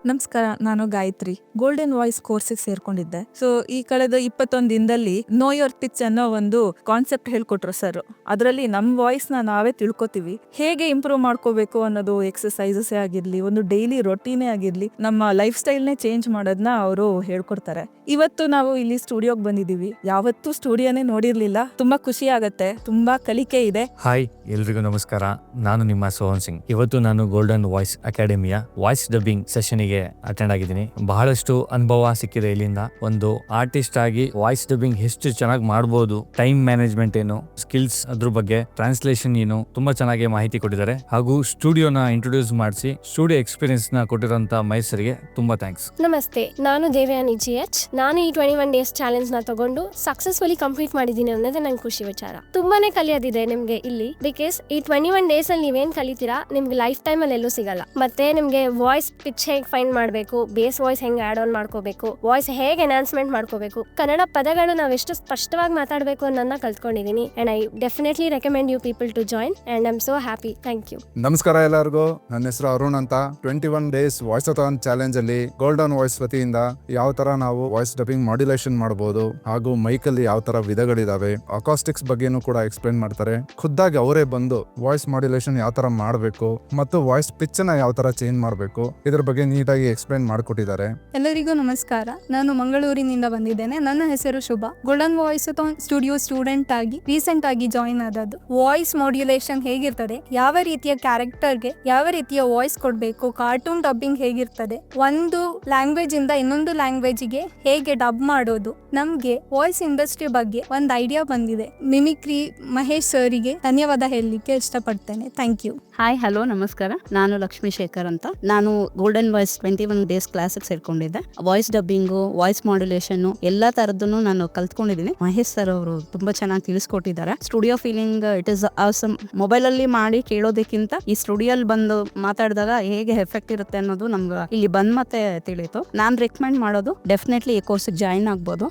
ನಮಸ್ಕಾರ, ನಾನು Gayathri. Golden voice ಕೋರ್ಸಿಗೆ ಸೇರ್ಕೊಂಡಿದ್ದೆ. ಸೊ ಈ ಕಳೆದ 21 ದಿನದಲ್ಲಿ ನೋ ಯೋರ್ ಪಿಚ್ ಅನ್ನೋ ಒಂದು ಕಾನ್ಸೆಪ್ಟ್ ಹೇಳ್ಕೊಟ್ರು ಸರ್. ಅದರಲ್ಲಿ ನಮ್ಮ ವಾಯ್ಸ್ ನಾವೇ ತಿಳ್ಕೊತೀವಿ, ಹೇಗೆ ಇಂಪ್ರೂವ್ ಮಾಡ್ಕೋಬೇಕು ಅನ್ನೋದು ಎಕ್ಸಸೈಸಸ್ ಆಗಿರ್ಲಿ, ಒಂದು ಡೈಲಿ ರೊಟೀನೇ ಆಗಿರ್ಲಿ, ನಮ್ಮ ಲೈಫ್ ಸ್ಟೈಲ್ನೇ ಚೇಂಜ್ ಮಾಡೋದನ್ನ ಅವರು ಹೇಳ್ಕೊಡ್ತಾರೆ. ಇವತ್ತು ನಾವು ಇಲ್ಲಿ ಸ್ಟುಡಿಯೋಗೆ ಬಂದಿದ್ದೀವಿ. ಯಾವತ್ತೂ ಸ್ಟುಡಿಯೋನೇ ನೋಡಿರ್ಲಿಲ್ಲ. ತುಂಬಾ ಖುಷಿ ಆಗತ್ತೆ, ತುಂಬಾ ಕಲಿಕೆ ಇದೆ. ಹಾಯ್, ಎಲ್ರಿಗೂ ನಮಸ್ಕಾರ. ನಾನು ನಿಮ್ಮ ಸೋಹನ್ ಸಿಂಗ್. ಇವತ್ತು ನಾನು ಗೋಲ್ಡನ್ ವಾಯ್ಸ್ ಅಕಾಡೆಮಿಯ ವಾಯ್ಸ್ ಡಬ್ಬಿಂಗ್ ಸೆಷನ್ ಗೆ ಅಟೆಂಡ್ ಆಗಿದ್ದೀನಿ. ಬಹಳಷ್ಟು ಅನುಭವ ಸಿಕ್ಕಿದೆ ಇಲ್ಲಿಂದ. ಒಂದು ಆರ್ಟಿಸ್ಟ್ ಆಗಿ ವಾಯ್ಸ್ ಡಬ್ಬಿಂಗ್ ಎಷ್ಟು ಚೆನ್ನಾಗಿ ಮಾಡಬಹುದು, ಟೈಮ್ ಮ್ಯಾನೇಜ್ಮೆಂಟ್ ಏನು, ಸ್ಕಿಲ್ಸ್ ಅದ್ರ ಬಗ್ಗೆ, ಟ್ರಾನ್ಸ್ಲೇಷನ್ ಏನು, ತುಂಬಾ ಚೆನ್ನಾಗಿ ಮಾಹಿತಿ ಕೊಟ್ಟಿದ್ದಾರೆ. ಹಾಗೂ ಸ್ಟುಡಿಯೋನ ಇಂಟ್ರೊಡ್ಯೂಸ್ ಮಾಡಿಸಿ ಸ್ಟುಡಿಯೋ ಎಕ್ಸ್ಪೀರಿಯನ್ಸ್ ನ ಕೊಟ್ಟಿರೋಂತ ಮೈಸೂರಿಗೆ ತುಂಬಾ ಥ್ಯಾಂಕ್ಸ್. ನಮಸ್ತೆ, ನಾನು ದೇವಯಾನಿ GH. ನಾನು ಈ 21 ಡೇಸ್ ಚಾಲೆಂಜ್ ನ ತಗೊಂಡು ಸಕ್ಸಸ್ಫುಲಿ ಕಂಪ್ಲೀಟ್ ಮಾಡಿದ್ದೀನಿ ಅನ್ನೋದೇ ನಂಗೆ ಖುಷಿ ವಿಚಾರ. ತುಂಬಾನೇ ಕಲಿಯೋದಿದೆ ನಿಮ್ಗೆ ಇಲ್ಲಿ. ಬಿಕಾಸ್ ಈ 21 ಡೇಸ್ ಅಲ್ಲಿ ನೀವೇನ್ ಕಲಿತೀರಾ ನಿಮ್ಗೆ ಲೈಫ್ ಟೈಮ್ ಅಲ್ಲಿ ಎಲ್ಲೂ ಸಿಗಲ್ಲ. ಮತ್ತೆ ನಿಮ್ಗೆ ವಾಯ್ಸ್ ಪಿಚ್ ಹೇಗೆ ಫೈಂಡ್ ಮಾಡಬೇಕು, ಬೇಸ್ ವಾಯ್ಸ್ ಹೆಂಗೆ ಆಡ್ ಆನ್ ಮಾಡ್ಕೋಬೇಕು, ವಾಯ್ಸ್ ಹೇಗೆ ಎನ್ಹಾನ್ಸ್ಮೆಂಟ್ ಮಾಡ್ಕೋಬೇಕು, ಕನ್ನಡ ಪದಗಳು ನಾವು ಎಷ್ಟು ಸ್ಪಷ್ಟವಾಗಿ ಮಾತಾಡಬೇಕು ಅನ್ನೋದನ್ನ ಕಲ್ತ್ಕೊಂಡಿದ್ದೀನಿ. And I definitely recommend you people to join and I am so happy. Thank you. ನಮಸ್ಕಾರ ಎಲ್ಲರಿಗೂ. ನನ್ನ ಹೆಸರು ಅರುಣ್ ಅಂತ. 21 ಡೇಸ್ ವಾಯ್ಸ್ ಅಥಾನ್ ಚಾಲೆಂಜ್ ಅಲ್ಲಿ ಗೋಲ್ಡನ್ ವಾಯ್ಸ್ ವತಿಯಿಂದ ಯಾವ ತರ ನಾವು ವಾಯ್ಸ್ ಡಬ್ಬಿಂಗ್ ಮಾಡ್ಯುಲೇಷನ್ ಮಾಡಬಹುದು, ಹಾಗೂ ಮೈಕ್ ಅಲ್ಲಿ ಯಾವ ತರ ವಿಧಗಳಿದಾವೆ, ಅಕಾಸ್ಟಿಕ್ಸ್ ಬಗ್ಗೆನೂ ಕೂಡ ಎಕ್ಸ್ಪ್ಲೈನ್ ಮಾಡ್ತಾರೆ. ಖುದ್ದಾಗಿ ಅವರೇ ಬಂದು ವಾಯ್ಸ್ ಮಾಡ್ಯುಲೇಷನ್ ಯಾವ ತರ ಮಾಡಬೇಕು ಮತ್ತು ವಾಯ್ಸ್ ಪಿಚ್ ನ ಯಾವ ತರ ಚೇಂಜ್ ಮಾಡಬೇಕು, ಇದ್ರ ಬಗ್ಗೆ ನೀಟಾಗಿ ಎಕ್ಸ್ಪ್ಲೈನ್ ಮಾಡಿಕೊಟ್ಟಿದ್ದಾರೆ. ಎಲ್ಲರಿಗೂ ನಮಸ್ಕಾರ. ನಾನು ಮಂಗಳೂರಿನಿಂದ ಬಂದಿದ್ದೇನೆ. ನನ್ನ ಹೆಸರು ಶುಭ. ಗೋಲ್ಡನ್ ವಾಯ್ಸ್ ಸ್ಟುಡಿಯೋ ಸ್ಟೂಡೆಂಟ್ ಆಗಿ ರೀಸೆಂಟ್ ಆಗಿ ಜಾಯಿನ್ ಆದದ್ದು. ವಾಯ್ಸ್ ಮಾಡ್ಯುಲೇಷನ್ ಹೇಗಿರ್ತದೆ, ಯಾವ ರೀತಿಯ ಕ್ಯಾರೆಕ್ಟರ್ಗೆ ಯಾವ ರೀತಿಯ ವಾಯ್ಸ್ ಕೊಡಬೇಕು, ಕಾರ್ಟೂನ್ ಡಬ್ಬಿಂಗ್ ಹೇಗಿರ್ತದೆ, ಒಂದು ಲ್ಯಾಂಗ್ವೇಜ್ ಇಂದ ಇನ್ನೊಂದು ಲ್ಯಾಂಗ್ವೇಜ್ ಗೆ ಹೇಗೆ ಡಬ್ ಮಾಡೋದು, ನಮ್ಗೆ ವಾಯ್ಸ್ ಇಂಡಸ್ಟ್ರಿ ಬಗ್ಗೆ ಒಂದು ಐಡಿಯಾ ಬಂದಿದೆ. ಮಿಮಿಕ್ರಿ ಮಹೇಶ್ ಸರಿಗೆ ಧನ್ಯವಾದ ಹೇಳಲಿಕ್ಕೆ ಇಷ್ಟಪಡ್ತೇನೆ. Thank you. ಹಾಯ್, ಹಲೋ, ನಮಸ್ಕಾರ. ನಾನು ಲಕ್ಷ್ಮೀ ಶೇಖರ್ ಅಂತ. ನಾನು ಗೋಲ್ಡನ್ ವಾಯ್ಸ್ 21 ಡೇಸ್ ಕ್ಲಾಸಿಗೆ ಸೇರ್ಕೊಂಡಿದ್ದೆ. ವಾಯ್ಸ್ ಡಬ್ಬಿಂಗು, ವಾಯ್ಸ್ ಮಾಡ್ಯುಲೇಷನ್ ಎಲ್ಲಾ ತರದನ್ನು ನಾನು ಕಲ್ತ್ಕೊಂಡಿದ್ದೀನಿ. ಮಹೇಶ್ ಸರ್ ಅವರು ತುಂಬಾ ಚೆನ್ನಾಗಿ ತಿಳಿಸ್ಕೊಟ್ಟಿದ್ದಾರೆ. Studio feeling it is awesome. Mobile ಅಲ್ಲಿ ಮಾಡಿ ಕೇಳೋದಕ್ಕಿಂತ ಈ ಸ್ಟುಡಿಯೋಲ್ ಬಂದು ಮಾತಾಡಿದಾಗ ಹೇಗೆ ಎಫೆಕ್ಟ್ ಇರುತ್ತೆ ಅನ್ನೋದು ನಮ್ಗೆ ಇಲ್ಲಿ ಬಂದ್ ಮತ್ತೆ ತಿಳಿತು. ನಾನ್ ರೆಕಮೆಂಡ್ ಮಾಡೋದು ಡೆಫಿನೆಟ್ಲಿ ಈ ಕೋರ್ಸ್ಗೆ ಜಾಯಿನ್ ಆಗ್ಬೋದು.